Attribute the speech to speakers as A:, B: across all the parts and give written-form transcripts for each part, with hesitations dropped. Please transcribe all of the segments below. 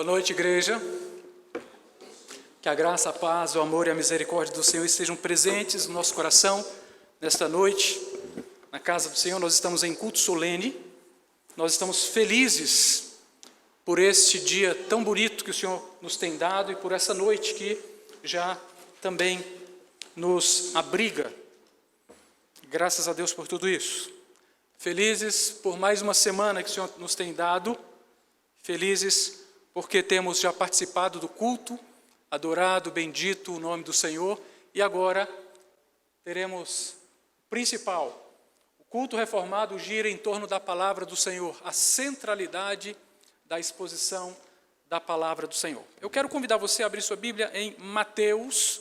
A: Boa noite, igreja. Que a graça, a paz, o amor e a misericórdia do Senhor estejam presentes no nosso coração nesta noite. Na casa do Senhor, nós estamos em culto solene. Nós estamos felizes por este dia tão bonito que o Senhor nos tem dado e por essa noite que já também nos abriga. Graças a Deus por tudo isso. Felizes por mais uma semana que o Senhor nos tem dado. Felizes porque temos já participado do culto, adorado, bendito o nome do Senhor, e agora teremos o principal. O culto reformado gira em torno da palavra do Senhor, a centralidade da exposição da palavra do Senhor. Eu quero convidar você a abrir sua Bíblia em Mateus,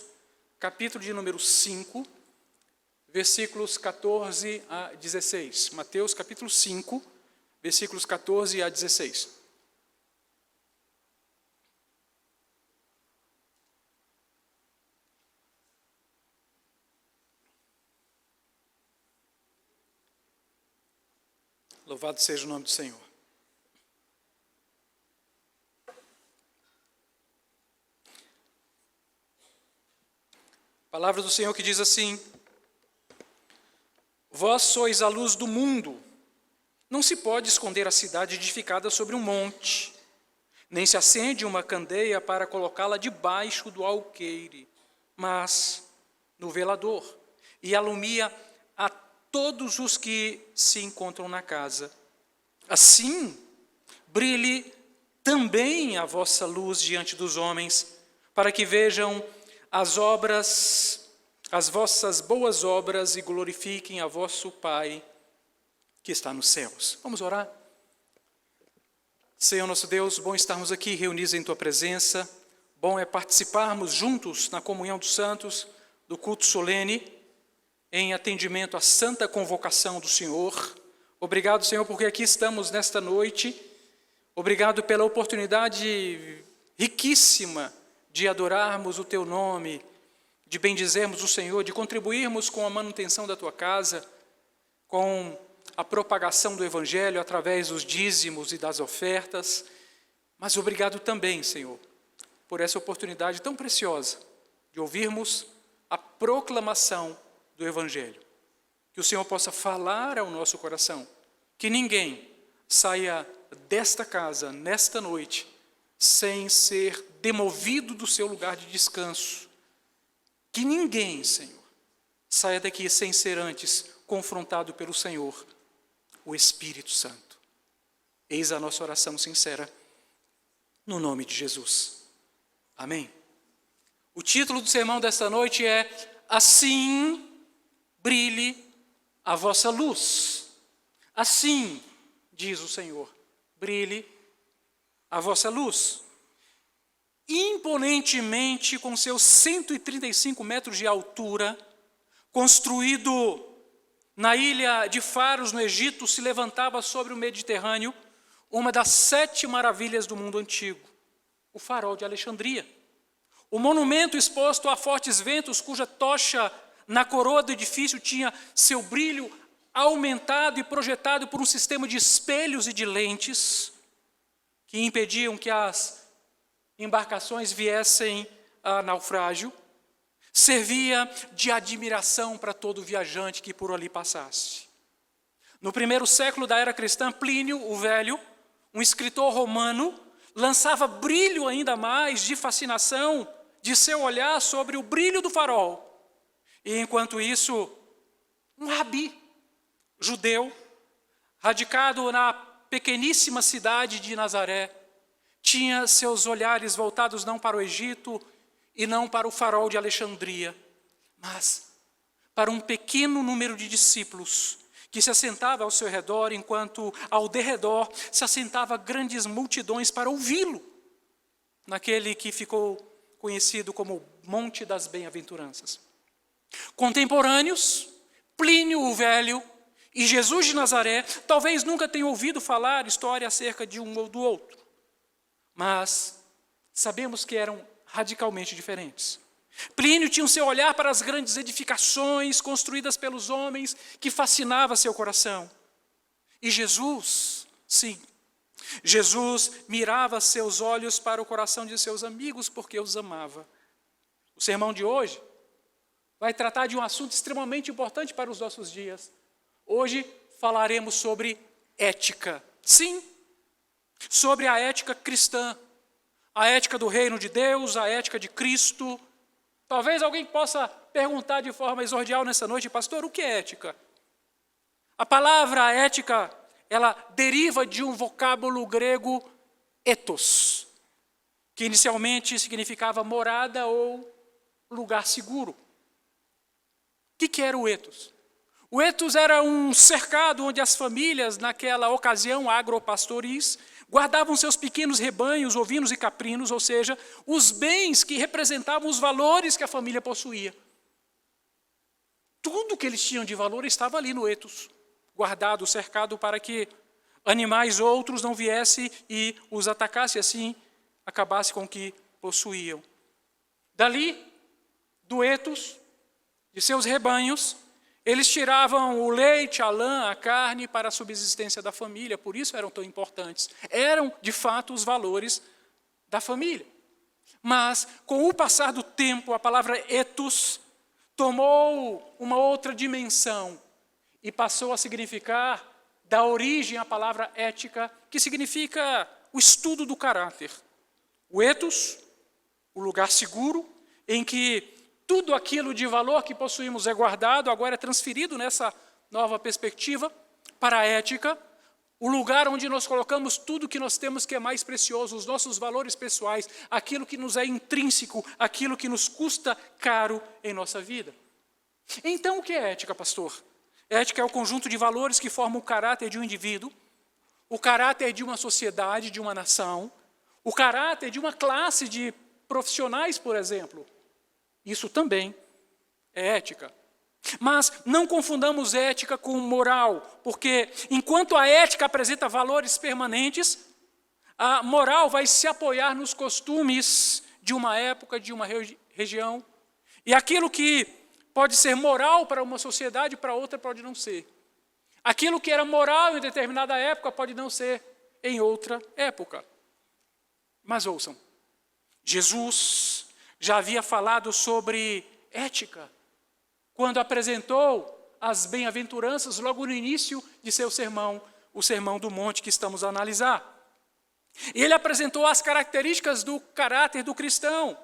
A: capítulo de número 5, versículos 14 a 16. Mateus, capítulo 5, versículos 14 a 16. Louvado seja o nome do Senhor. A palavra do Senhor que diz assim: Vós sois a luz do mundo. Não se pode esconder a cidade edificada sobre um monte, nem se acende uma candeia para colocá-la debaixo do alqueire, mas no velador, e alumia a todos os que se encontram na casa. Assim, brilhe também a vossa luz diante dos homens, para que vejam as vossas boas obras e glorifiquem a vosso Pai que está nos céus. Vamos orar? Senhor nosso Deus, bom estarmos aqui reunidos em Tua presença, bom é participarmos juntos na comunhão dos santos, do culto solene, em atendimento à santa convocação do Senhor. Obrigado, Senhor, porque aqui estamos nesta noite. Obrigado pela oportunidade riquíssima de adorarmos o Teu nome, de bendizermos o Senhor, de contribuirmos com a manutenção da Tua casa, com a propagação do Evangelho através dos dízimos e das ofertas. Mas obrigado também, Senhor, por essa oportunidade tão preciosa de ouvirmos a proclamação do Evangelho. Que o Senhor possa falar ao nosso coração, que ninguém saia desta casa, nesta noite, sem ser demovido do seu lugar de descanso. Que ninguém, Senhor, saia daqui sem ser antes confrontado pelo Senhor, o Espírito Santo. Eis a nossa oração sincera, no nome de Jesus. Amém. O título do sermão desta noite é Assim brilhe a vossa luz. Assim, diz o Senhor, brilhe a vossa luz. Imponentemente, com seus 135 metros de altura, construído na ilha de Faros, no Egito, se levantava sobre o Mediterrâneo uma das 7 maravilhas do mundo antigo, o Farol de Alexandria. O monumento exposto a fortes ventos, cuja tocha na coroa do edifício tinha seu brilho aumentado e projetado por um sistema de espelhos e de lentes que impediam que as embarcações viessem a naufrágio, servia de admiração para todo viajante que por ali passasse. No primeiro século da era cristã, Plínio o Velho, um escritor romano, lançava brilho ainda mais de fascinação de seu olhar sobre o brilho do farol. E enquanto isso, um rabi judeu, radicado na pequeníssima cidade de Nazaré, tinha seus olhares voltados não para o Egito e não para o farol de Alexandria, mas para um pequeno número de discípulos que se assentava ao seu redor, enquanto ao derredor se assentava grandes multidões para ouvi-lo, naquele que ficou conhecido como Monte das Bem-aventuranças. Contemporâneos, Plínio o Velho e Jesus de Nazaré talvez nunca tenham ouvido falar história acerca de um ou do outro, mas sabemos que eram radicalmente diferentes. Plínio tinha o seu olhar para as grandes edificações construídas pelos homens que fascinava seu coração. E Jesus, sim, Jesus mirava seus olhos para o coração de seus amigos porque os amava. O sermão de hoje vai tratar de um assunto extremamente importante para os nossos dias. Hoje falaremos sobre ética. Sim, sobre a ética cristã, a ética do reino de Deus, a ética de Cristo. Talvez alguém possa perguntar de forma exordial nessa noite: pastor, o que é ética? A palavra ética, ela deriva de um vocábulo grego ethos, que inicialmente significava morada ou lugar seguro. O que era o ethos? O ethos era um cercado onde as famílias, naquela ocasião agropastoris, guardavam seus pequenos rebanhos, ovinos e caprinos, ou seja, os bens que representavam os valores que a família possuía. Tudo que eles tinham de valor estava ali no ethos, guardado, cercado, para que animais outros não viessem e os atacassem, assim acabasse com o que possuíam. Dali, do ethos, de seus rebanhos, eles tiravam o leite, a lã, a carne para a subsistência da família, por isso eram tão importantes. Eram, de fato, os valores da família. Mas, com o passar do tempo, a palavra ethos tomou uma outra dimensão e passou a significar, da origem à palavra ética, que significa o estudo do caráter. O ethos, o lugar seguro, em que tudo aquilo de valor que possuímos é guardado, agora é transferido nessa nova perspectiva para a ética, o lugar onde nós colocamos tudo que nós temos que é mais precioso, os nossos valores pessoais, aquilo que nos é intrínseco, aquilo que nos custa caro em nossa vida. Então, o que é ética, pastor? Ética é o conjunto de valores que formam o caráter de um indivíduo, o caráter de uma sociedade, de uma nação, o caráter de uma classe de profissionais, por exemplo. Isso também é ética. Mas não confundamos ética com moral, porque enquanto a ética apresenta valores permanentes, a moral vai se apoiar nos costumes de uma época, de uma região, e aquilo que pode ser moral para uma sociedade, para outra pode não ser. Aquilo que era moral em determinada época pode não ser em outra época. Mas ouçam, Jesus já havia falado sobre ética quando apresentou as bem-aventuranças logo no início de seu sermão, o Sermão do Monte que estamos a analisar. Ele apresentou as características do caráter do cristão,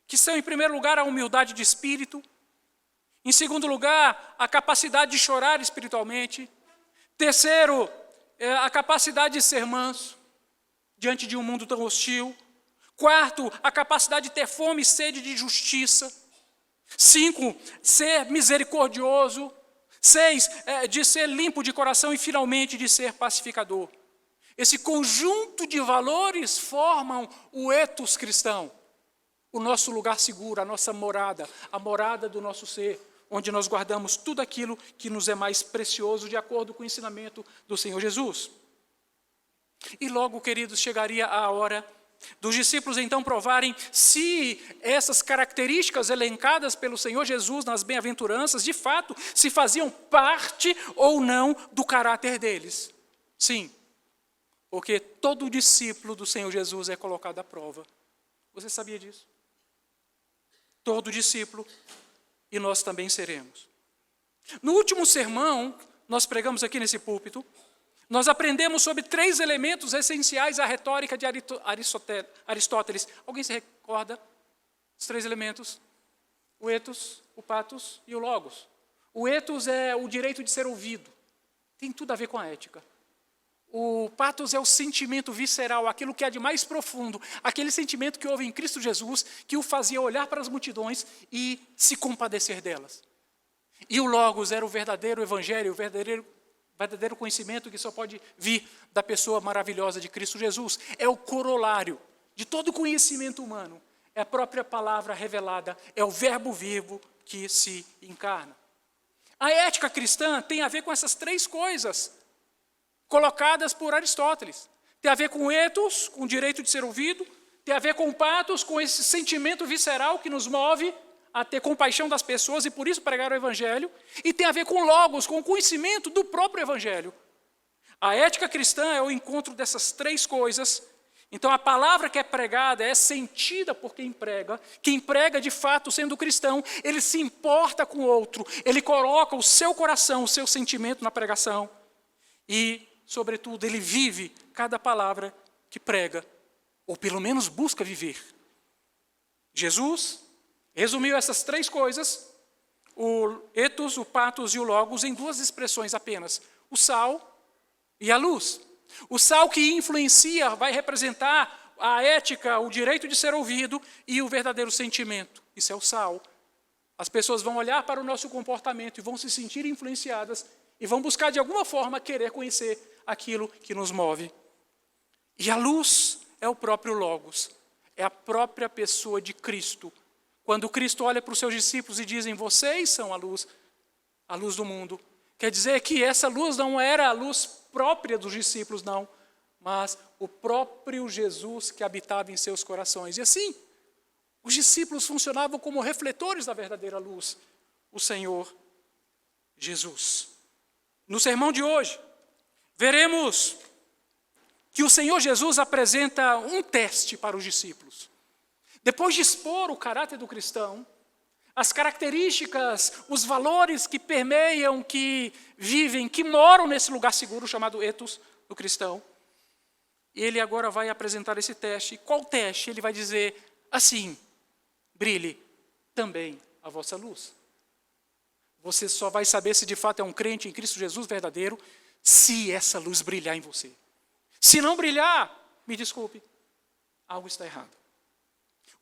A: que são, em primeiro lugar, a humildade de espírito, em segundo lugar, a capacidade de chorar espiritualmente, terceiro, a capacidade de ser manso diante de um mundo tão hostil, quarto, a capacidade de ter fome e sede de justiça, 5, ser misericordioso, 6, de ser limpo de coração e, finalmente, de ser pacificador. Esse conjunto de valores formam o ethos cristão, o nosso lugar seguro, a nossa morada, a morada do nosso ser, onde nós guardamos tudo aquilo que nos é mais precioso, de acordo com o ensinamento do Senhor Jesus. E logo, queridos, chegaria a hora dos discípulos então provarem se essas características elencadas pelo Senhor Jesus nas bem-aventuranças, de fato, se faziam parte ou não do caráter deles. Sim, porque todo discípulo do Senhor Jesus é colocado à prova. Você sabia disso? Todo discípulo, e nós também seremos. No último sermão, nós pregamos aqui nesse púlpito, nós aprendemos sobre 3 elementos essenciais à retórica de Aristóteles. Alguém se recorda? Os 3 elementos? O ethos, o pathos e o logos. O ethos é o direito de ser ouvido. Tem tudo a ver com a ética. O pathos é o sentimento visceral, aquilo que há de mais profundo, aquele sentimento que houve em Cristo Jesus, que o fazia olhar para as multidões e se compadecer delas. E o logos era o verdadeiro evangelho, o verdadeiro conhecimento que só pode vir da pessoa maravilhosa de Cristo Jesus. É o corolário de todo conhecimento humano. É a própria palavra revelada, é o verbo vivo que se encarna. A ética cristã tem a ver com essas 3 coisas colocadas por Aristóteles. Tem a ver com o ethos, com o direito de ser ouvido, tem a ver com o pathos, com esse sentimento visceral que nos move a ter compaixão das pessoas e por isso pregar o evangelho, e tem a ver com o logos, com o conhecimento do próprio evangelho. A ética cristã é o encontro dessas três coisas. Então a palavra que é pregada é sentida por quem prega de fato sendo cristão, ele se importa com o outro, ele coloca o seu coração, o seu sentimento na pregação e, sobretudo, ele vive cada palavra que prega, ou pelo menos busca viver. Jesus resumiu essas três coisas, o ethos, o pathos e o logos, em duas expressões apenas: o sal e a luz. O sal que influencia vai representar a ética, o direito de ser ouvido e o verdadeiro sentimento. Isso é o sal. As pessoas vão olhar para o nosso comportamento e vão se sentir influenciadas e vão buscar de alguma forma querer conhecer aquilo que nos move. E a luz é o próprio Logos, é a própria pessoa de Cristo. Quando Cristo olha para os seus discípulos e dizem: vocês são a luz do mundo, quer dizer que essa luz não era a luz própria dos discípulos, não, mas o próprio Jesus que habitava em seus corações. E assim, os discípulos funcionavam como refletores da verdadeira luz, o Senhor Jesus. No sermão de hoje, veremos que o Senhor Jesus apresenta um teste para os discípulos. Depois de expor o caráter do cristão, as características, os valores que permeiam, que vivem, que moram nesse lugar seguro chamado ethos do cristão, ele agora vai apresentar esse teste. E qual teste? Ele vai dizer assim: brilhe também a vossa luz. Você só vai saber se de fato é um crente em Cristo Jesus verdadeiro se essa luz brilhar em você. Se não brilhar, me desculpe, algo está errado.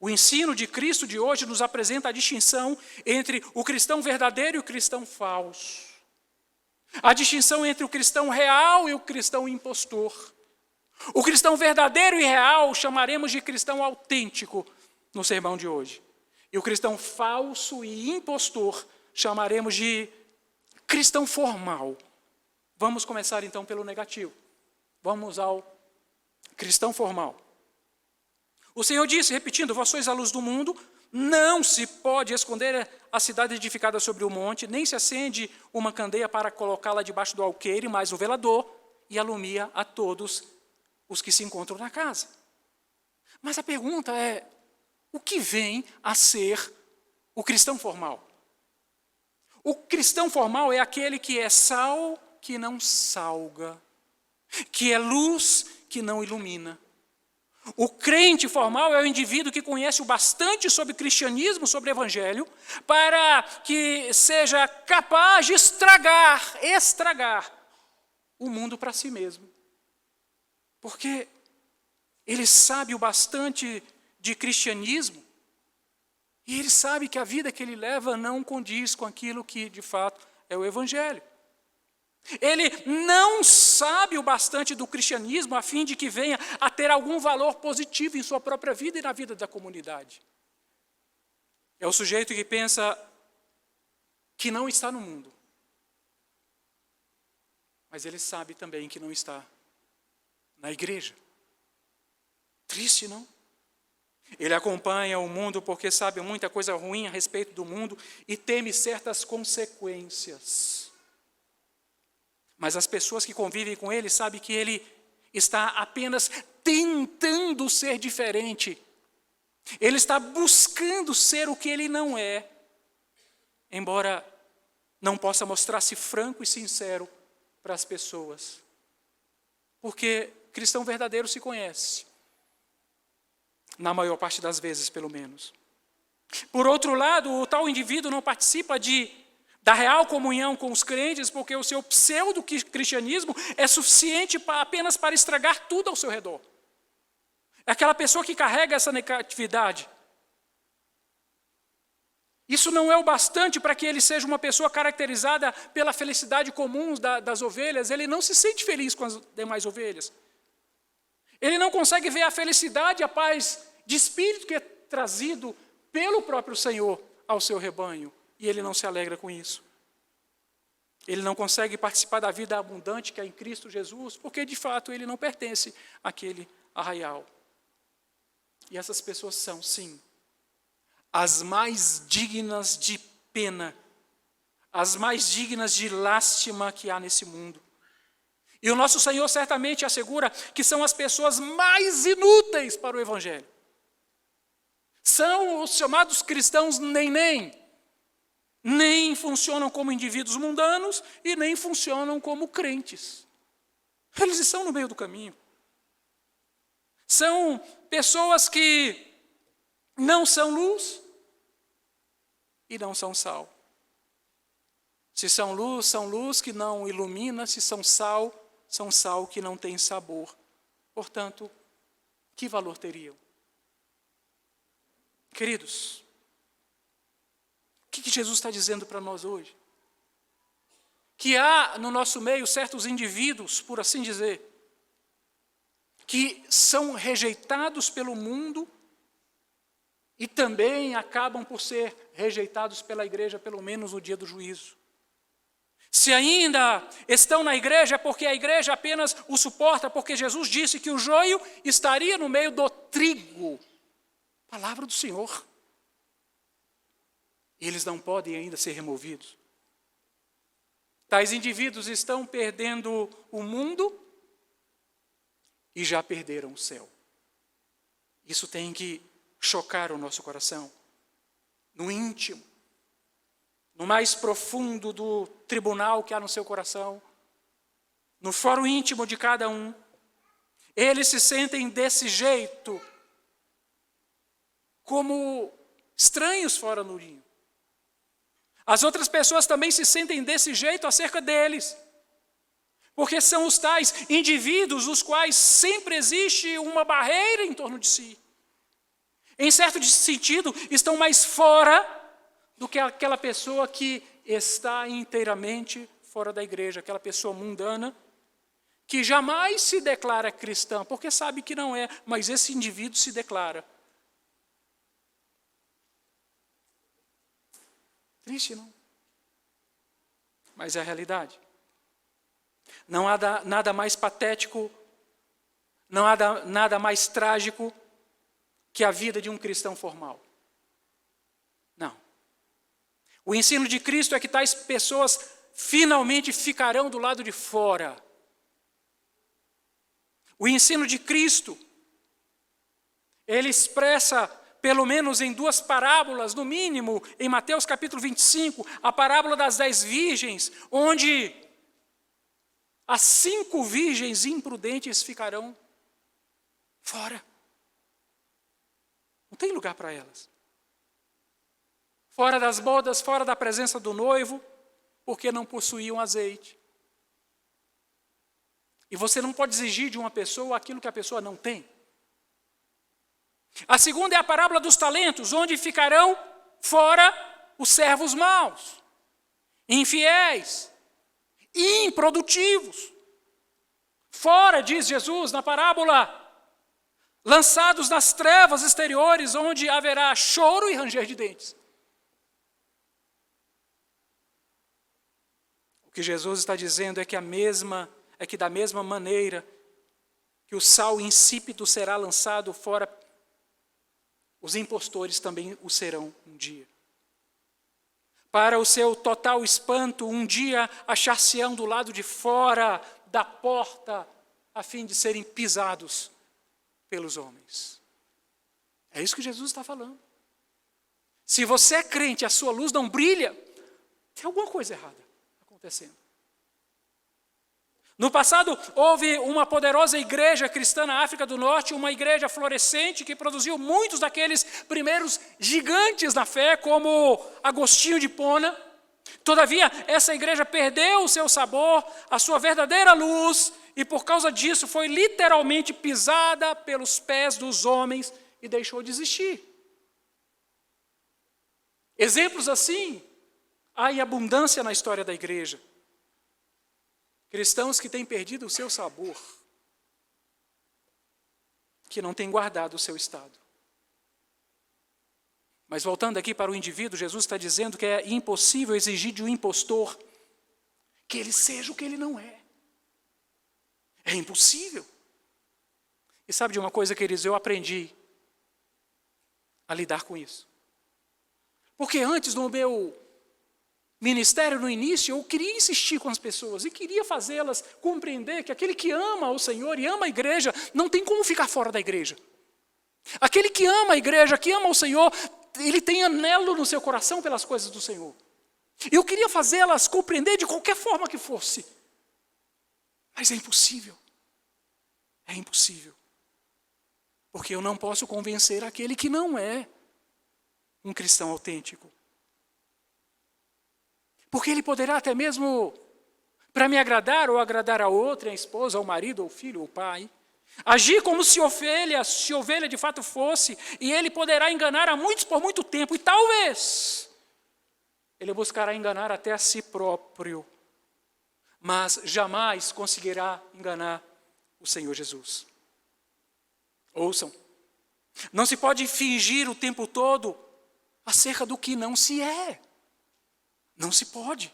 A: O ensino de Cristo de hoje nos apresenta a distinção entre o cristão verdadeiro e o cristão falso. A distinção entre o cristão real e o cristão impostor. O cristão verdadeiro e real chamaremos de cristão autêntico no sermão de hoje. E o cristão falso e impostor chamaremos de cristão formal. Vamos começar então pelo negativo. Vamos ao cristão formal. O Senhor disse, repetindo: vós sois a luz do mundo, não se pode esconder a cidade edificada sobre o monte, nem se acende uma candeia para colocá-la debaixo do alqueire, mas o velador, e alumia a todos os que se encontram na casa. Mas a pergunta é: o que vem a ser o cristão formal? O cristão formal é aquele que é sal que não salga, que é luz que não ilumina. O crente formal é o indivíduo que conhece o bastante sobre cristianismo, sobre evangelho, para que seja capaz de estragar o mundo para si mesmo. Porque ele sabe o bastante de cristianismo e ele sabe que a vida que ele leva não condiz com aquilo que de fato é o evangelho. Ele não sabe o bastante do cristianismo a fim de que venha a ter algum valor positivo em sua própria vida e na vida da comunidade. É o sujeito que pensa que não está no mundo, mas ele sabe também que não está na igreja. Triste, não? Ele acompanha o mundo porque sabe muita coisa ruim a respeito do mundo e teme certas consequências. Mas as pessoas que convivem com ele sabem que ele está apenas tentando ser diferente. Ele está buscando ser o que ele não é, embora não possa mostrar-se franco e sincero para as pessoas. Porque cristão verdadeiro se conhece, na maior parte das vezes, pelo menos. Por outro lado, o tal indivíduo não participa da real comunhão com os crentes, porque o seu pseudo-cristianismo é suficiente apenas para estragar tudo ao seu redor. É aquela pessoa que carrega essa negatividade. Isso não é o bastante para que ele seja uma pessoa caracterizada pela felicidade comum das ovelhas. Ele não se sente feliz com as demais ovelhas. Ele não consegue ver a felicidade, a paz de espírito que é trazido pelo próprio Senhor ao seu rebanho. E ele não se alegra com isso. Ele não consegue participar da vida abundante que é em Cristo Jesus, porque de fato ele não pertence àquele arraial. E essas pessoas são, sim, as mais dignas de pena, as mais dignas de lástima que há nesse mundo. E o nosso Senhor certamente assegura que são as pessoas mais inúteis para o Evangelho. São os chamados cristãos nem funcionam como indivíduos mundanos e nem funcionam como crentes. Eles estão no meio do caminho. São pessoas que não são luz e não são sal. Se são luz que não ilumina. Se são sal que não tem sabor. Portanto, que valor teriam? Queridos, o que Jesus está dizendo para nós hoje? Que há no nosso meio certos indivíduos, por assim dizer, que são rejeitados pelo mundo e também acabam por ser rejeitados pela igreja, pelo menos no dia do juízo. Se ainda estão na igreja, é porque a igreja apenas o suporta, porque Jesus disse que o joio estaria no meio do trigo. Palavra do Senhor. E eles não podem ainda ser removidos. Tais indivíduos estão perdendo o mundo e já perderam o céu. Isso tem que chocar o nosso coração, no íntimo, no mais profundo do tribunal que há no seu coração, no fórum íntimo de cada um. Eles se sentem desse jeito, como estranhos fora no ninho. As outras pessoas também se sentem desse jeito acerca deles, porque são os tais indivíduos os quais sempre existe uma barreira em torno de si. Em certo sentido, estão mais fora do que aquela pessoa que está inteiramente fora da igreja, aquela pessoa mundana, que jamais se declara cristã, porque sabe que não é, mas esse indivíduo se declara. Triste, não? Mas é a realidade. Não há nada mais patético, não há nada mais trágico que a vida de um cristão formal. Não. O ensino de Cristo é que tais pessoas finalmente ficarão do lado de fora. O ensino de Cristo, ele expressa, pelo menos em 2 parábolas, no mínimo, em Mateus capítulo 25, a parábola das 10 virgens, onde as 5 virgens imprudentes ficarão fora. Não tem lugar para elas. Fora das bodas, fora da presença do noivo, porque não possuíam azeite. E você não pode exigir de uma pessoa aquilo que a pessoa não tem. A segunda é a parábola dos talentos, onde ficarão fora os servos maus, infiéis, improdutivos. Fora, diz Jesus na parábola, lançados nas trevas exteriores, onde haverá choro e ranger de dentes. O que Jesus está dizendo é que da mesma maneira que o sal insípido será lançado fora, os impostores também o serão um dia. Para o seu total espanto, um dia achar-se-ão do lado de fora da porta, a fim de serem pisados pelos homens. É isso que Jesus está falando. Se você é crente e a sua luz não brilha, tem alguma coisa errada acontecendo. No passado, houve uma poderosa igreja cristã na África do Norte, uma igreja florescente que produziu muitos daqueles primeiros gigantes na fé, como Agostinho de Hipona. Todavia, essa igreja perdeu o seu sabor, a sua verdadeira luz, e por causa disso foi literalmente pisada pelos pés dos homens e deixou de existir. Exemplos assim há em abundância na história da igreja. Cristãos que têm perdido o seu sabor, que não têm guardado o seu estado. Mas voltando aqui para o indivíduo, Jesus está dizendo que é impossível exigir de um impostor que ele seja o que ele não é. É impossível. E sabe de uma coisa, queridos, eu aprendi a lidar com isso. Porque antes, no meu ministério no início, eu queria insistir com as pessoas e queria fazê-las compreender que aquele que ama o Senhor e ama a igreja, não tem como ficar fora da igreja. Aquele que ama a igreja, que ama o Senhor, ele tem anelo no seu coração pelas coisas do Senhor. Eu queria fazê-las compreender de qualquer forma que fosse. Mas é impossível. É impossível. Porque eu não posso convencer aquele que não é um cristão autêntico. Porque ele poderá até mesmo, para me agradar ou agradar a outra, a esposa, ao marido, ao filho, ao pai, agir como se ovelha de fato fosse, e ele poderá enganar a muitos por muito tempo, e talvez ele buscará enganar até a si próprio, mas jamais conseguirá enganar o Senhor Jesus. Ouçam, não se pode fingir o tempo todo acerca do que não se é. Não se pode.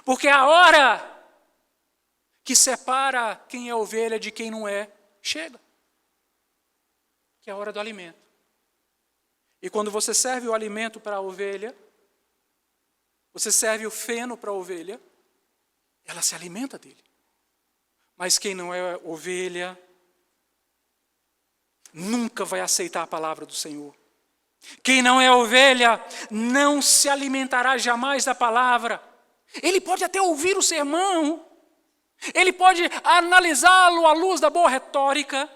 A: Porque a hora que separa quem é ovelha de quem não é, chega. Que é a hora do alimento. E quando você serve o alimento para a ovelha, você serve o feno para a ovelha, ela se alimenta dele. Mas quem não é ovelha, nunca vai aceitar a palavra do Senhor. Quem não é ovelha, não se alimentará jamais da palavra. Ele pode até ouvir o sermão, ele pode analisá-lo à luz da boa retórica,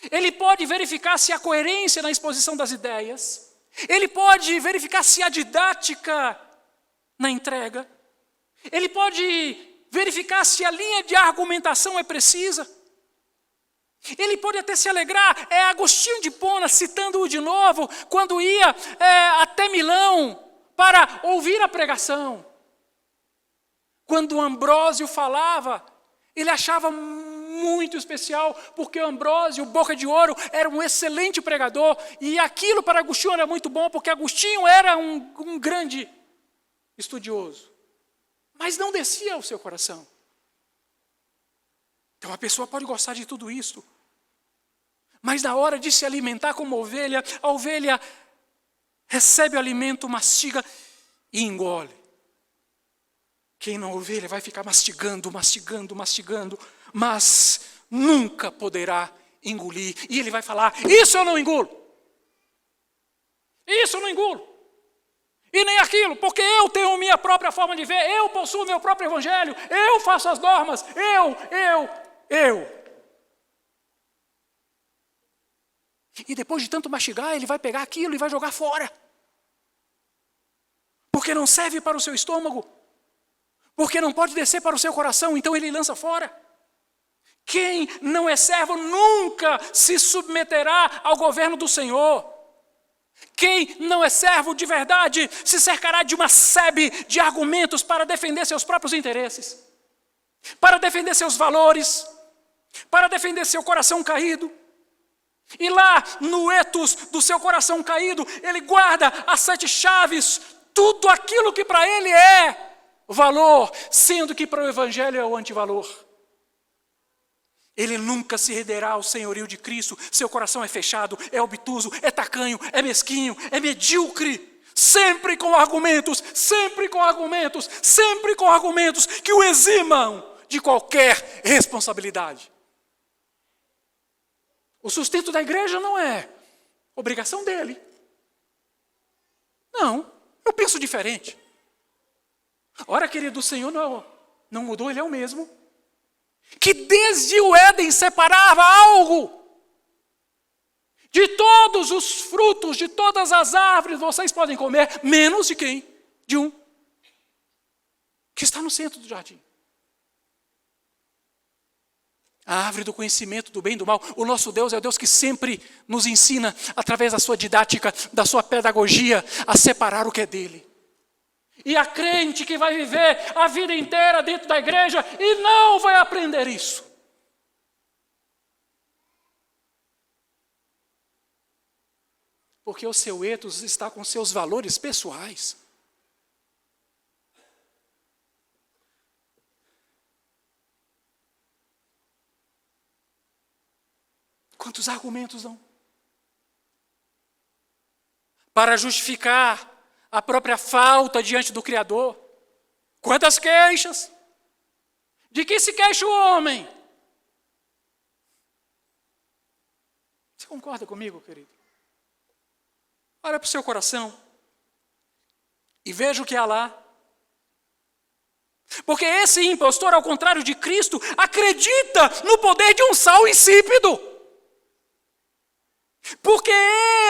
A: ele pode verificar se há coerência na exposição das ideias, ele pode verificar se há didática na entrega, ele pode verificar se a linha de argumentação é precisa. Ele pode até se alegrar, é Agostinho de Hipona, citando-o de novo, quando ia até Milão para ouvir a pregação. Quando Ambrósio falava, ele achava muito especial, porque Ambrósio, boca de ouro, era um excelente pregador, e aquilo para Agostinho era muito bom, porque Agostinho era um grande estudioso. Mas não descia ao seu coração. Então a pessoa pode gostar de tudo isso, mas na hora de se alimentar como ovelha, a ovelha recebe o alimento, mastiga e engole. Quem não é ovelha vai ficar mastigando, mas nunca poderá engolir. E ele vai falar, isso eu não engulo. Isso eu não engulo. E nem aquilo, porque eu tenho minha própria forma de ver, eu possuo meu próprio evangelho, eu faço as normas, eu. E depois de tanto mastigar, ele vai pegar aquilo e vai jogar fora. Porque não serve para o seu estômago. Porque não pode descer para o seu coração, então ele lança fora. Quem não é servo nunca se submeterá ao governo do Senhor. Quem não é servo de verdade se cercará de uma sebe de argumentos para defender seus próprios interesses, para defender seus valores, para defender seu coração caído. E lá no ethos do seu coração caído, ele guarda as 7 chaves, tudo aquilo que para ele é valor, sendo que para o evangelho é o antivalor. Ele nunca se renderá ao senhorio de Cristo, seu coração é fechado, é obtuso, é tacanho, é mesquinho, é medíocre, sempre com argumentos que o eximam de qualquer responsabilidade. O sustento da igreja não é obrigação dele. Não, eu penso diferente. Ora, querido, o Senhor não mudou, Ele é o mesmo. Que desde o Éden separava algo. De todos os frutos, de todas as árvores, vocês podem comer, menos de quem? De um que está no centro do jardim. A árvore do conhecimento do bem e do mal. O nosso Deus é o Deus que sempre nos ensina, através da sua didática, da sua pedagogia, a separar o que é dele. E a crente que vai viver a vida inteira dentro da igreja e não vai aprender isso. Porque o seu ethos está com seus valores pessoais. Quantos argumentos não? Para justificar a própria falta diante do Criador. Quantas queixas? De que se queixa o homem? Você concorda comigo, querido? Olha para o seu coração e veja o que há lá. Porque esse impostor, ao contrário de Cristo, acredita no poder de um sal insípido. Porque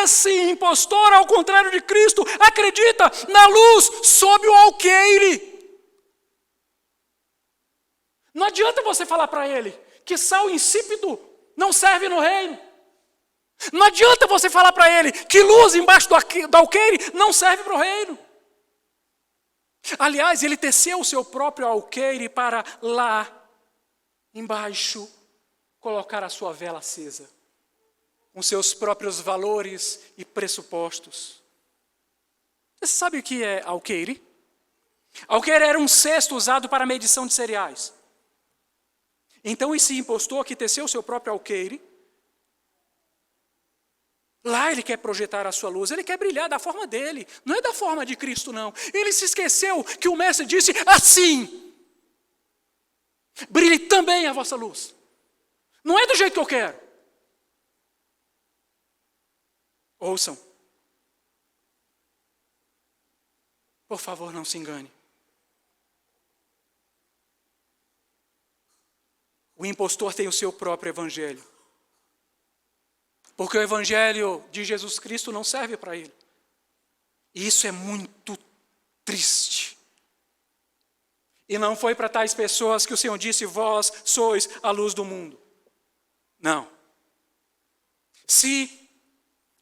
A: esse impostor, ao contrário de Cristo, acredita na luz sob o alqueire. Não adianta você falar para ele que sal insípido não serve no reino. Não adianta você falar para ele que luz embaixo do alqueire não serve para o reino. Aliás, ele teceu o seu próprio alqueire para lá, embaixo, colocar a sua vela acesa, com seus próprios valores e pressupostos. Você sabe o que é alqueire? Alqueire era um cesto usado para a medição de cereais. Então esse impostor que teceu o seu próprio alqueire, lá ele quer projetar a sua luz, ele quer brilhar da forma dele, não é da forma de Cristo não. Ele se esqueceu que o mestre disse assim: brilhe também a vossa luz. Não é do jeito que eu quero. Ouçam. Por favor, não se engane. O impostor tem o seu próprio evangelho. Porque o evangelho de Jesus Cristo não serve para ele. E isso é muito triste. E não foi para tais pessoas que o Senhor disse: vós sois a luz do mundo. Não. Se,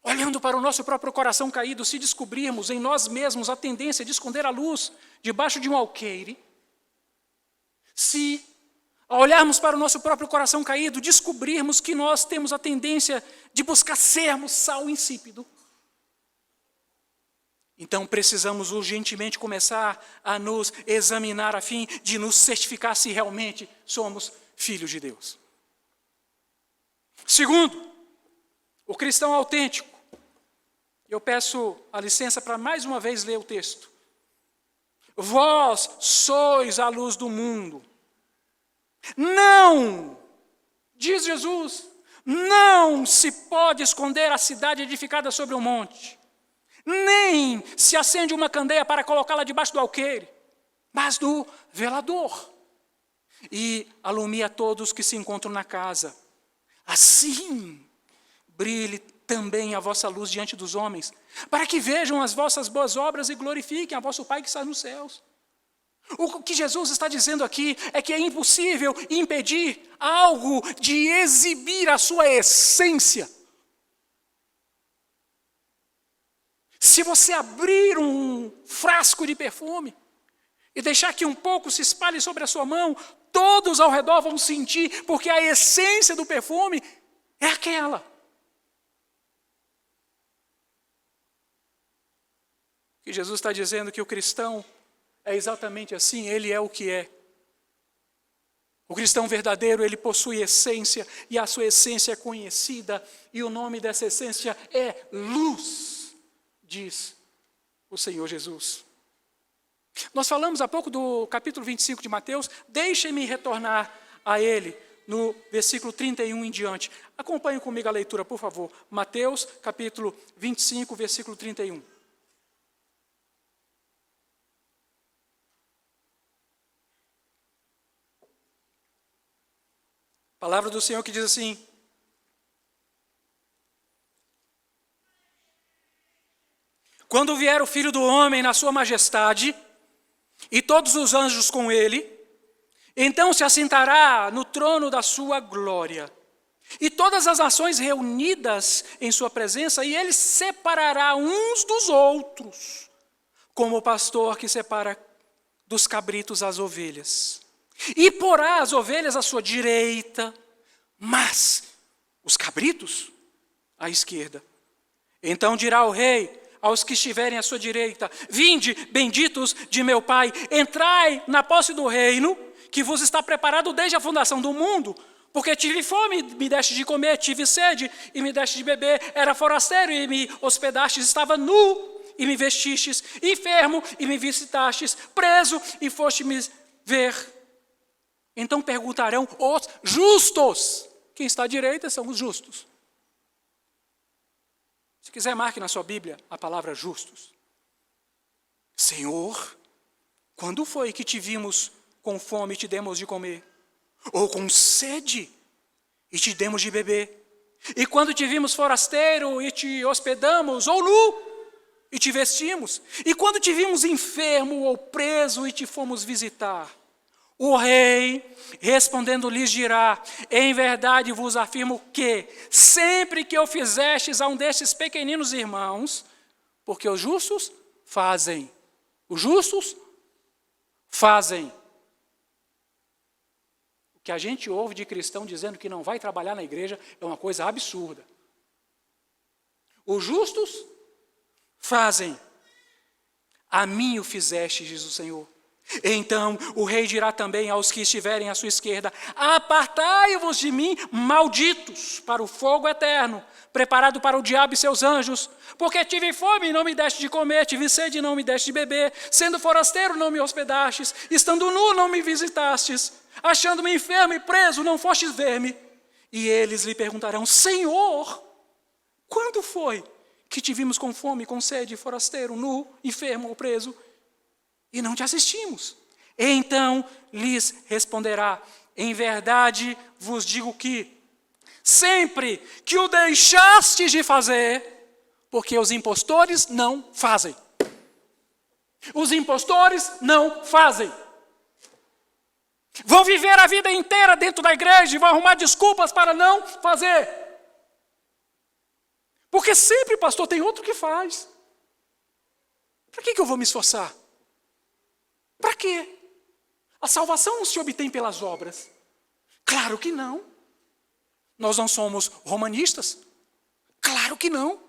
A: olhando para o nosso próprio coração caído, se descobrirmos em nós mesmos a tendência de esconder a luz debaixo de um alqueire, se, ao olharmos para o nosso próprio coração caído, descobrirmos que nós temos a tendência de buscar sermos sal insípido, então precisamos urgentemente começar a nos examinar a fim de nos certificar se realmente somos filhos de Deus. Segundo, o cristão autêntico. Eu peço a licença para mais uma vez ler o texto. Vós sois a luz do mundo. Não, diz Jesus, não se pode esconder a cidade edificada sobre um monte, nem se acende uma candeia para colocá-la debaixo do alqueire, mas do velador, e alumia todos que se encontram na casa. Assim, brilhe também a vossa luz diante dos homens, para que vejam as vossas boas obras e glorifiquem a vosso Pai que está nos céus. O que Jesus está dizendo aqui é que é impossível impedir algo de exibir a sua essência. Se você abrir um frasco de perfume e deixar que um pouco se espalhe sobre a sua mão, todos ao redor vão sentir, porque a essência do perfume é aquela. E Jesus está dizendo que o cristão é exatamente assim, ele é o que é. O cristão verdadeiro, ele possui essência, e a sua essência é conhecida, e o nome dessa essência é luz, diz o Senhor Jesus. Nós falamos há pouco do capítulo 25 de Mateus, deixem-me retornar a ele, no versículo 31 em diante. Acompanhem comigo a leitura, por favor. Mateus, capítulo 25, versículo 31. Palavra do Senhor que diz assim: quando vier o Filho do Homem na sua majestade, e todos os anjos com ele, então se assentará no trono da sua glória, e todas as nações reunidas em sua presença, e ele separará uns dos outros, como o pastor que separa dos cabritos as ovelhas. E porá as ovelhas à sua direita, mas os cabritos à esquerda. Então dirá o rei aos que estiverem à sua direita: vinde, benditos de meu Pai, entrai na posse do reino que vos está preparado desde a fundação do mundo. Porque tive fome, me deste de comer, tive sede e me deste de beber, era forasteiro e me hospedaste, estava nu e me vestistes, enfermo e me visitastes, preso e foste me ver. Então perguntarão os justos. Quem está à direita são os justos. Se quiser, marque na sua Bíblia a palavra justos. Senhor, quando foi que te vimos com fome e te demos de comer? Ou com sede e te demos de beber? E quando te vimos forasteiro e te hospedamos? Ou nu e te vestimos? E quando te vimos enfermo ou preso e te fomos visitar? O rei, respondendo, lhes dirá: em verdade vos afirmo que, sempre que o fizestes a um destes pequeninos irmãos, porque os justos fazem. Os justos fazem. O que a gente ouve de cristão dizendo que não vai trabalhar na igreja é uma coisa absurda. Os justos fazem. A mim o fizeste, diz o Senhor. Então o rei dirá também aos que estiverem à sua esquerda: apartai-vos de mim, malditos, para o fogo eterno, preparado para o diabo e seus anjos. Porque tive fome e não me deste de comer, tive sede e não me deste de beber, sendo forasteiro não me hospedastes, estando nu não me visitastes, achando-me enfermo e preso não fostes ver-me. E eles lhe perguntarão: Senhor, quando foi que te vimos com fome, com sede, forasteiro, nu, enfermo ou preso, e não te assistimos? Então lhes responderá: em verdade vos digo que, sempre que o deixastes de fazer, porque os impostores não fazem. Os impostores não fazem. Vão viver a vida inteira dentro da igreja e vão arrumar desculpas para não fazer. Porque sempre, pastor, tem outro que faz. Para que eu vou me esforçar? Para quê? A salvação não se obtém pelas obras. Claro que não. Nós não somos romanistas. Claro que não.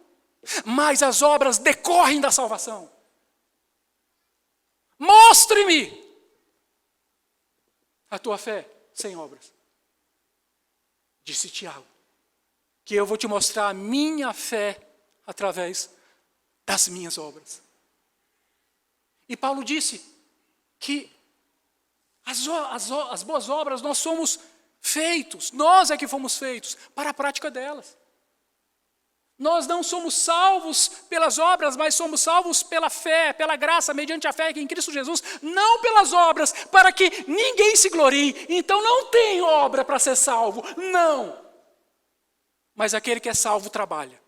A: Mas as obras decorrem da salvação. Mostre-me a tua fé sem obras. Disse Tiago, que eu vou te mostrar a minha fé através das minhas obras. E Paulo disse que as boas obras nós somos feitos, nós é que fomos feitos para a prática delas. Nós não somos salvos pelas obras, mas somos salvos pela fé, pela graça, mediante a fé em Cristo Jesus, não pelas obras, para que ninguém se glorie. Então não tem obra para ser salvo, não. Mas aquele que é salvo trabalha.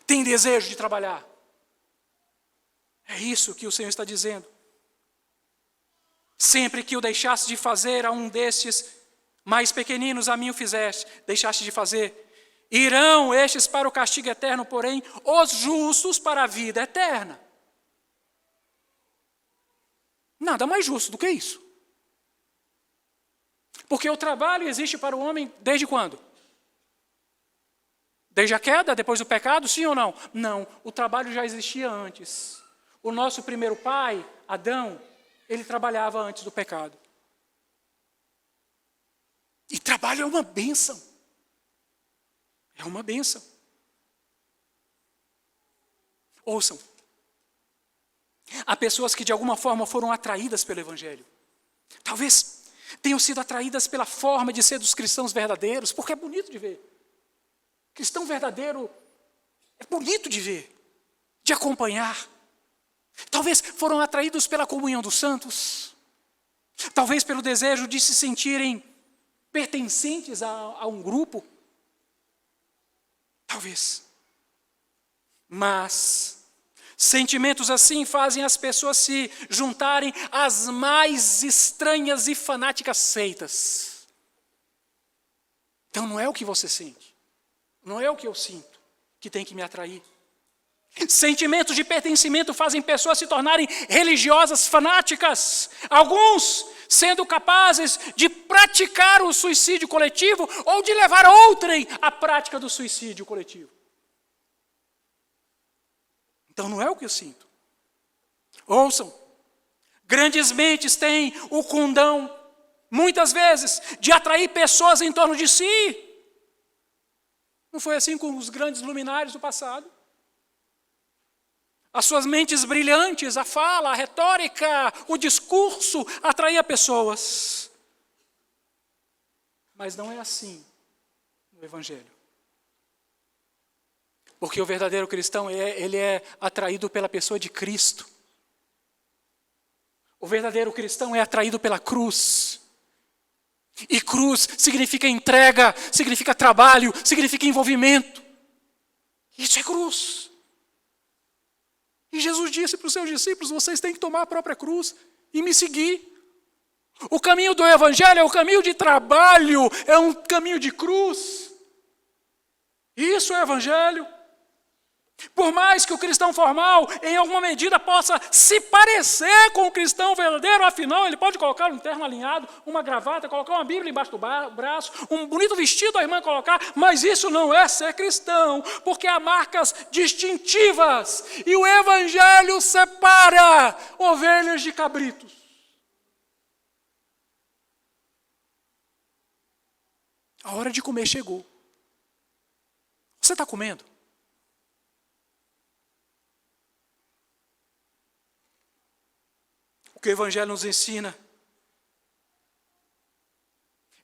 A: Tem desejo de trabalhar. É isso que o Senhor está dizendo. Sempre que o deixaste de fazer a um destes mais pequeninos, a mim o fizeste, deixaste de fazer. Irão estes para o castigo eterno, porém, os justos para a vida eterna. Nada mais justo do que isso. Porque o trabalho existe para o homem desde quando? Desde a queda, depois do pecado, sim ou não? Não, o trabalho já existia antes. O nosso primeiro pai, Adão, ele trabalhava antes do pecado. E trabalho é uma bênção. É uma bênção. Ouçam. Há pessoas que de alguma forma foram atraídas pelo Evangelho. Talvez tenham sido atraídas pela forma de ser dos cristãos verdadeiros, porque é bonito de ver. Cristão verdadeiro é bonito de ver, de acompanhar. Talvez foram atraídos pela comunhão dos santos. Talvez pelo desejo de se sentirem pertencentes a um grupo. Talvez. Mas sentimentos assim fazem as pessoas se juntarem às mais estranhas e fanáticas seitas. Então não é o que você sente, não é o que eu sinto que tem que me atrair. Sentimentos de pertencimento fazem pessoas se tornarem religiosas fanáticas. Alguns sendo capazes de praticar o suicídio coletivo ou de levar outrem à prática do suicídio coletivo. Então não é o que eu sinto. Ouçam, grandes mentes têm o condão, muitas vezes, de atrair pessoas em torno de si. Não foi assim com os grandes luminares do passado? As suas mentes brilhantes, a fala, a retórica, o discurso atraía pessoas. Mas não é assim no Evangelho. Porque o verdadeiro cristão, ele é atraído pela pessoa de Cristo. O verdadeiro cristão é atraído pela cruz. E cruz significa entrega, significa trabalho, significa envolvimento. Isso é cruz. E Jesus disse para os seus discípulos: vocês têm que tomar a própria cruz e me seguir. O caminho do Evangelho é um caminho de trabalho, é um caminho de cruz. Isso é Evangelho. Por mais que o cristão formal, em alguma medida, possa se parecer com o cristão verdadeiro, afinal, ele pode colocar um terno alinhado, uma gravata, colocar uma Bíblia embaixo do braço, um bonito vestido a irmã colocar, mas isso não é ser cristão, porque há marcas distintivas, e o Evangelho separa ovelhas de cabritos. A hora de comer chegou. Você está comendo? O que o Evangelho nos ensina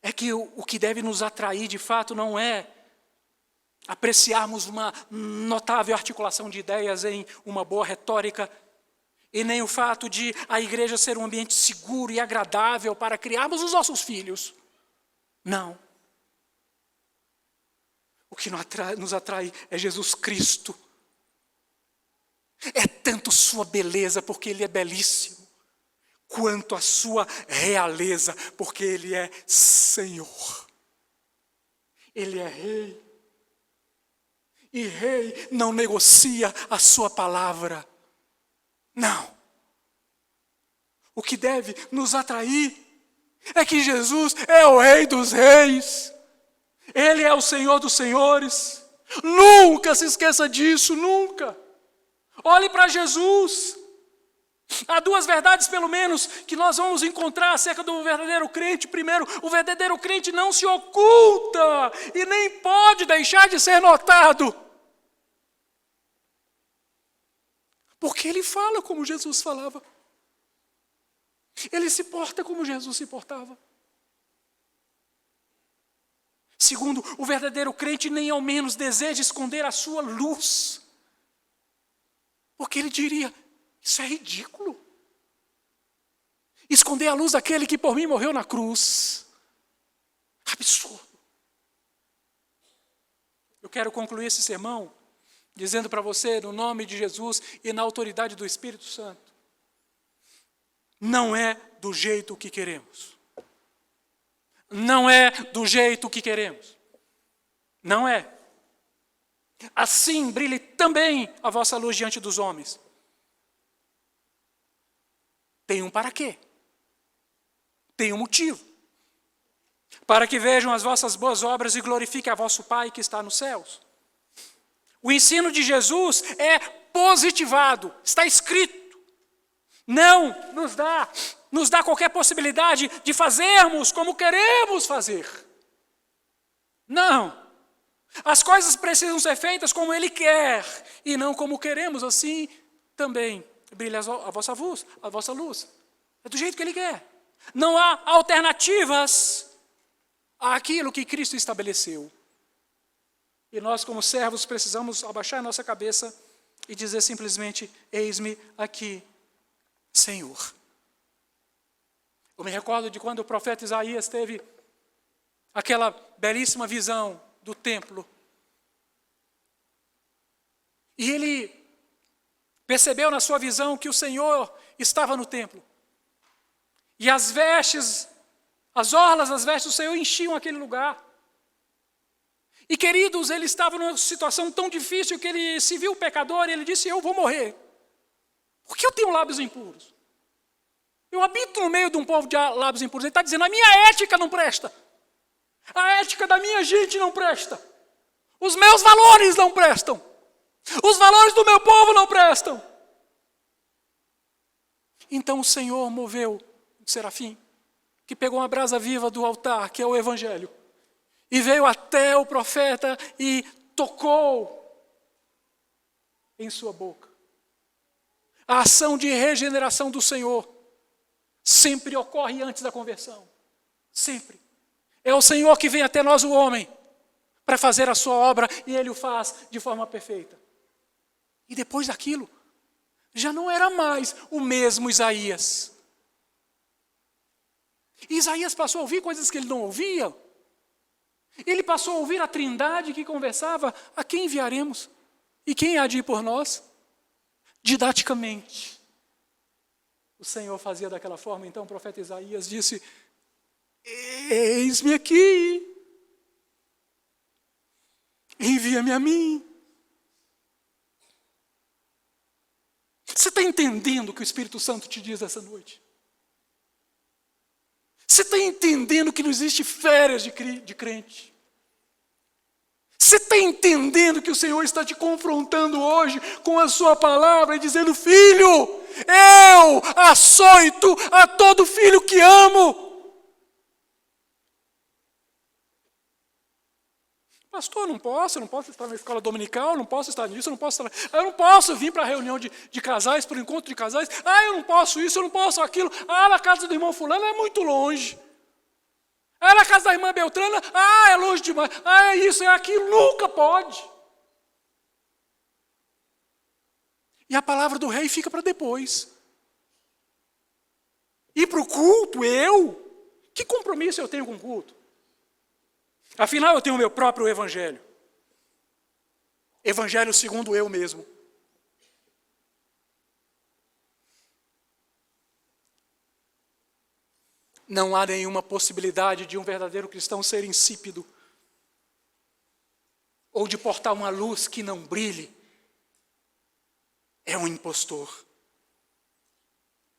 A: é que o que deve nos atrair de fato não é apreciarmos uma notável articulação de ideias em uma boa retórica, e nem o fato de a igreja ser um ambiente seguro e agradável para criarmos os nossos filhos. Não. O que nos atrai é Jesus Cristo. É tanto sua beleza, porque Ele é belíssimo, quanto a sua realeza, porque Ele é Senhor. Ele é Rei. E Rei não negocia a sua palavra. Não. O que deve nos atrair é que Jesus é o Rei dos Reis. Ele é o Senhor dos Senhores. Nunca se esqueça disso, nunca. Olhe para Jesus. Há duas verdades, pelo menos, que nós vamos encontrar acerca do verdadeiro crente. Primeiro, o verdadeiro crente não se oculta e nem pode deixar de ser notado. Porque ele fala como Jesus falava. Ele se porta como Jesus se portava. Segundo, o verdadeiro crente nem ao menos deseja esconder a sua luz. Porque ele diria: isso é ridículo. Esconder a luz daquele que por mim morreu na cruz. Absurdo. Eu quero concluir esse sermão dizendo para você, no nome de Jesus e na autoridade do Espírito Santo: não é do jeito que queremos. Não é do jeito que queremos. Não é. Assim brilhe também a vossa luz diante dos homens. Tem um para quê? Tem um motivo. Para que vejam as vossas boas obras e glorifiquem a vosso Pai que está nos céus. O ensino de Jesus é positivado, está escrito. Não nos dá qualquer possibilidade de fazermos como queremos fazer. Não. As coisas precisam ser feitas como Ele quer e não como queremos. Assim também brilha a vossa luz. É do jeito que Ele quer. Não há alternativas àquilo que Cristo estabeleceu. E nós, como servos, precisamos abaixar a nossa cabeça e dizer simplesmente: eis-me aqui, Senhor. Eu me recordo de quando o profeta Isaías teve aquela belíssima visão do templo. E ele percebeu na sua visão que o Senhor estava no templo. E as vestes, as orlas das vestes do Senhor enchiam aquele lugar. E queridos, ele estava numa situação tão difícil que ele se viu pecador e ele disse: eu vou morrer. Por que eu tenho lábios impuros? Eu habito no meio de um povo de lábios impuros. Ele está dizendo: a minha ética não presta. A ética da minha gente não presta. Os meus valores não prestam. Os valores do meu povo não prestam. Então o Senhor moveu o serafim, que pegou uma brasa viva do altar, que é o Evangelho, e veio até o profeta e tocou em sua boca. A ação de regeneração do Senhor sempre ocorre antes da conversão. Sempre. É o Senhor que vem até nós, o homem, para fazer a sua obra, e Ele o faz de forma perfeita. E depois daquilo, já não era mais o mesmo Isaías. E Isaías passou a ouvir coisas que ele não ouvia. Ele passou a ouvir a Trindade que conversava: a quem enviaremos? E quem há de ir por nós? Didaticamente. O Senhor fazia daquela forma, então o profeta Isaías disse: eis-me aqui, envia-me a mim. Você está entendendo o que o Espírito Santo te diz essa noite? Você está entendendo que não existe férias de crente? Você está entendendo que o Senhor está te confrontando hoje com a sua palavra e dizendo: filho, eu açoito a todo filho que amo. Pastor, eu não posso estar na escola dominical, não posso estar nisso, eu não posso vir para a reunião de casais, para o encontro de casais, eu não posso isso, eu não posso aquilo, na casa do irmão fulano é muito longe. Na casa da irmã Beltrana, é longe demais, é isso, é aquilo, nunca pode. E a palavra do rei fica para depois. E para o culto, que compromisso eu tenho com o culto? Afinal, eu tenho o meu próprio evangelho. Evangelho segundo eu mesmo. Não há nenhuma possibilidade de um verdadeiro cristão ser insípido, ou de portar uma luz que não brilhe. É um impostor.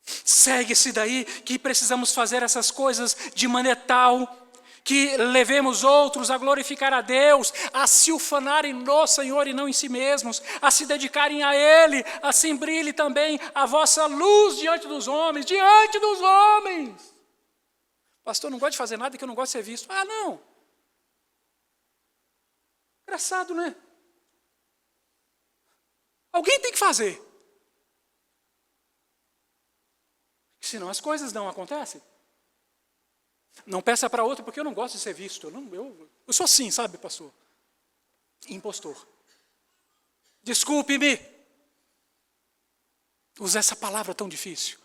A: Segue-se daí que precisamos fazer essas coisas de maneira tal que levemos outros a glorificar a Deus, a se ufanarem no Senhor e não em si mesmos, a se dedicarem a Ele, assim brilhe também a vossa luz diante dos homens, Pastor, não gosto de fazer nada que eu não gosto de ser visto. Não. Engraçado, né? Alguém tem que fazer. Senão as coisas não acontecem. Não peça para outro, porque eu não gosto de ser visto. Eu sou assim, sabe, pastor? Impostor. Desculpe-me. Usa essa palavra tão difícil.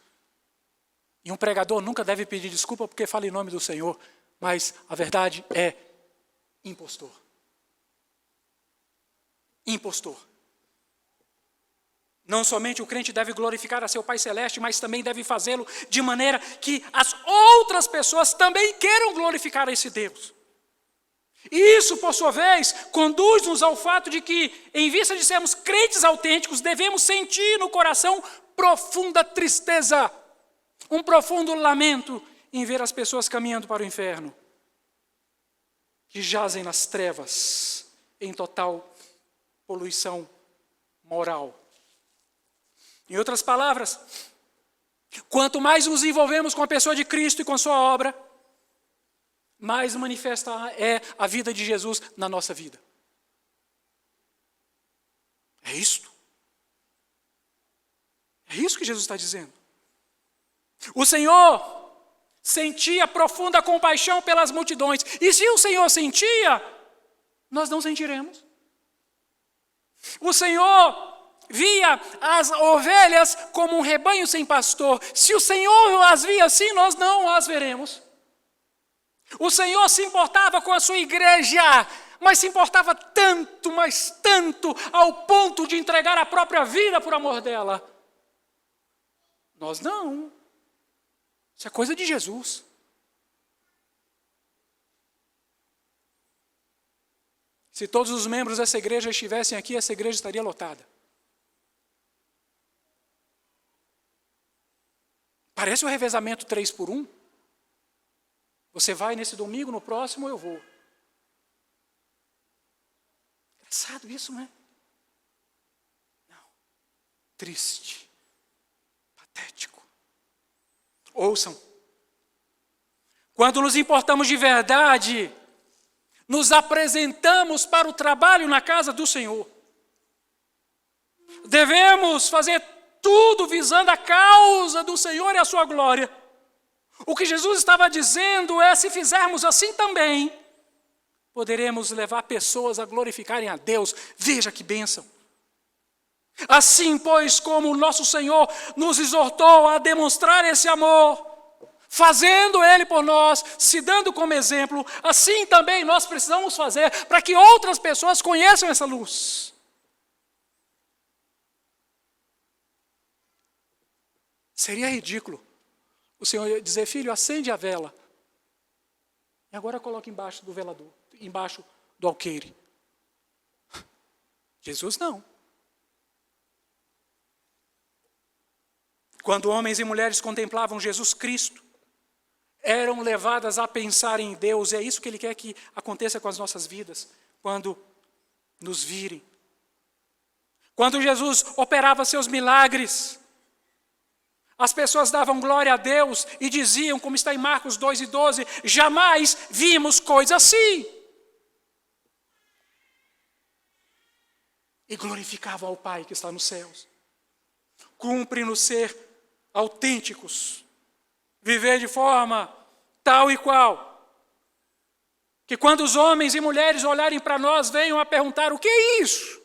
A: E um pregador nunca deve pedir desculpa porque fala em nome do Senhor. Mas a verdade é impostor. Impostor. Não somente o crente deve glorificar a seu Pai Celeste, mas também deve fazê-lo de maneira que as outras pessoas também queiram glorificar a esse Deus. E isso, por sua vez, conduz-nos ao fato de que, em vista de sermos crentes autênticos, devemos sentir no coração profunda tristeza, um profundo lamento em ver as pessoas caminhando para o inferno, que jazem nas trevas, em total poluição moral. Em outras palavras, quanto mais nos envolvemos com a pessoa de Cristo e com a sua obra, mais manifesta é a vida de Jesus na nossa vida. É isto. É isso que Jesus está dizendo. O Senhor sentia profunda compaixão pelas multidões. E se o Senhor sentia, nós não sentiremos. O Senhor via as ovelhas como um rebanho sem pastor. Se o Senhor as via assim, nós não as veremos. O Senhor se importava com a sua igreja, mas se importava tanto, mas tanto, ao ponto de entregar a própria vida por amor dela. Nós não. Isso é coisa de Jesus. Se todos os membros dessa igreja estivessem aqui, essa igreja estaria lotada. Parece o revezamento 3-por-1. Você vai nesse domingo, no próximo eu vou. Engraçado isso, não é? Não. Triste. Patético. Ouçam. Quando nos importamos de verdade, nos apresentamos para o trabalho na casa do Senhor. Devemos fazer tudo visando a causa do Senhor e a sua glória. O que Jesus estava dizendo é: se fizermos assim também, poderemos levar pessoas a glorificarem a Deus. Veja que bênção! Assim, pois, como o nosso Senhor nos exortou a demonstrar esse amor, fazendo Ele por nós, se dando como exemplo, assim também nós precisamos fazer para que outras pessoas conheçam essa luz. Seria ridículo o Senhor dizer: filho, acende a vela, e agora coloca embaixo do velador, embaixo do alqueire. Jesus não. Quando homens e mulheres contemplavam Jesus Cristo, eram levadas a pensar em Deus. E é isso que Ele quer que aconteça com as nossas vidas, quando nos virem. Quando Jesus operava seus milagres, as pessoas davam glória a Deus e diziam, como está em Marcos 2:12, jamais vimos coisa assim. E glorificavam ao Pai que está nos céus. Cumpre-nos ser autênticos, viver de forma tal e qual, que quando os homens e mulheres olharem para nós, venham a perguntar: o que é isso?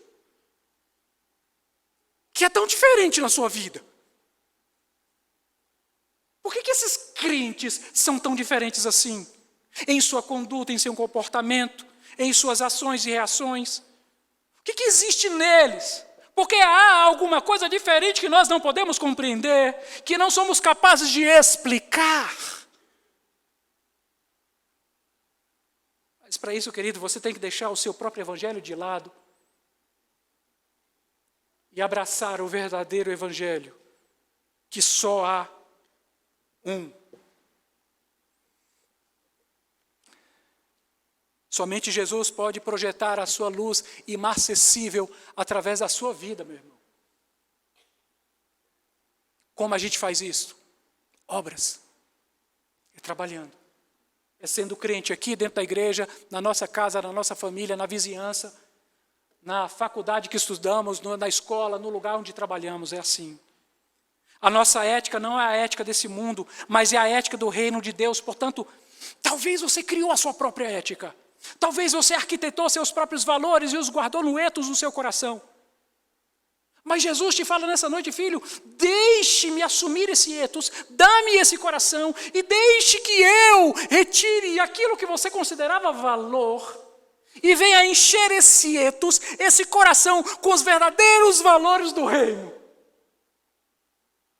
A: Que é tão diferente na sua vida? Por que esses crentes são tão diferentes assim? Em sua conduta, em seu comportamento, em suas ações e reações? O que existe neles? Porque há alguma coisa diferente que nós não podemos compreender, que não somos capazes de explicar. Mas para isso, querido, você tem que deixar o seu próprio evangelho de lado e abraçar o verdadeiro evangelho, que só há um. Somente Jesus pode projetar a sua luz imarcessível através da sua vida, meu irmão. Como a gente faz isso? Obras. É trabalhando. É sendo crente aqui dentro da igreja, na nossa casa, na nossa família, na vizinhança, na faculdade que estudamos, na escola, no lugar onde trabalhamos. É assim. A nossa ética não é a ética desse mundo, mas é a ética do reino de Deus. Portanto, talvez você criou a sua própria ética. Talvez você arquitetou seus próprios valores e os guardou no etos do seu coração. Mas Jesus te fala nessa noite: filho, deixe-me assumir esse etos, dá-me esse coração e deixe que eu retire aquilo que você considerava valor e venha encher esse etos, esse coração, com os verdadeiros valores do reino.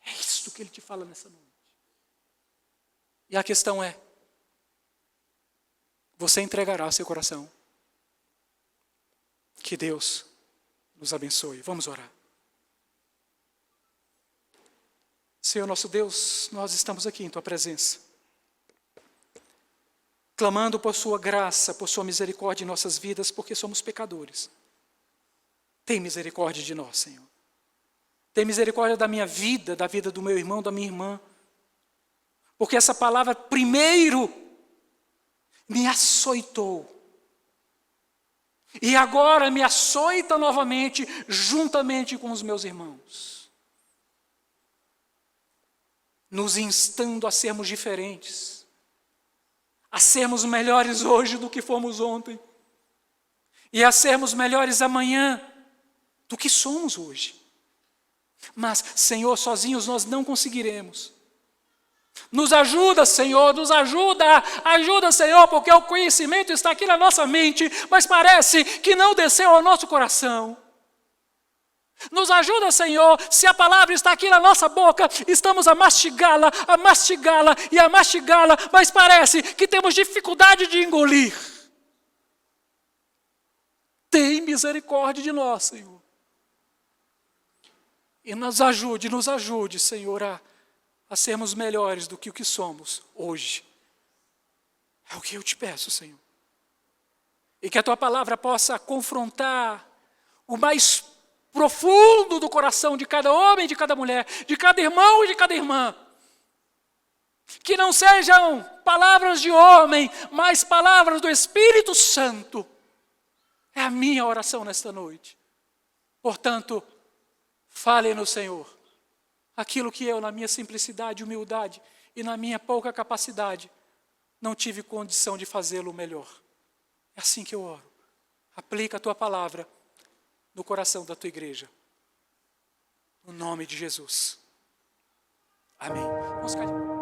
A: É isso que Ele te fala nessa noite. E a questão é: você entregará seu coração? Que Deus nos abençoe. Vamos orar. Senhor nosso Deus, nós estamos aqui em Tua presença, clamando por Sua graça, por Sua misericórdia em nossas vidas, porque somos pecadores. Tem misericórdia de nós, Senhor. Tem misericórdia da minha vida, da vida do meu irmão, da minha irmã. Porque essa palavra primeiro me açoitou. E agora me açoita novamente, juntamente com os meus irmãos. Nos instando a sermos diferentes. A sermos melhores hoje do que fomos ontem. E a sermos melhores amanhã do que somos hoje. Mas, Senhor, sozinhos nós não conseguiremos. Nos ajuda, Senhor, nos ajuda, Senhor, porque o conhecimento está aqui na nossa mente, mas parece que não desceu ao nosso coração. Nos ajuda, Senhor, se a palavra está aqui na nossa boca, estamos a mastigá-la, mas parece que temos dificuldade de engolir. Tem misericórdia de nós, Senhor. E nos ajude, Senhor, a sermos melhores do que o que somos hoje. É o que eu te peço, Senhor. E que a Tua palavra possa confrontar o mais profundo do coração de cada homem, de cada mulher, de cada irmão e de cada irmã. Que não sejam palavras de homem, mas palavras do Espírito Santo. É a minha oração nesta noite. Portanto, fale-nos, Senhor, aquilo que eu, na minha simplicidade, humildade e na minha pouca capacidade, não tive condição de fazê-lo melhor. É assim que eu oro. Aplica a tua palavra no coração da tua igreja. No nome de Jesus. Amém. Vamos ficar de...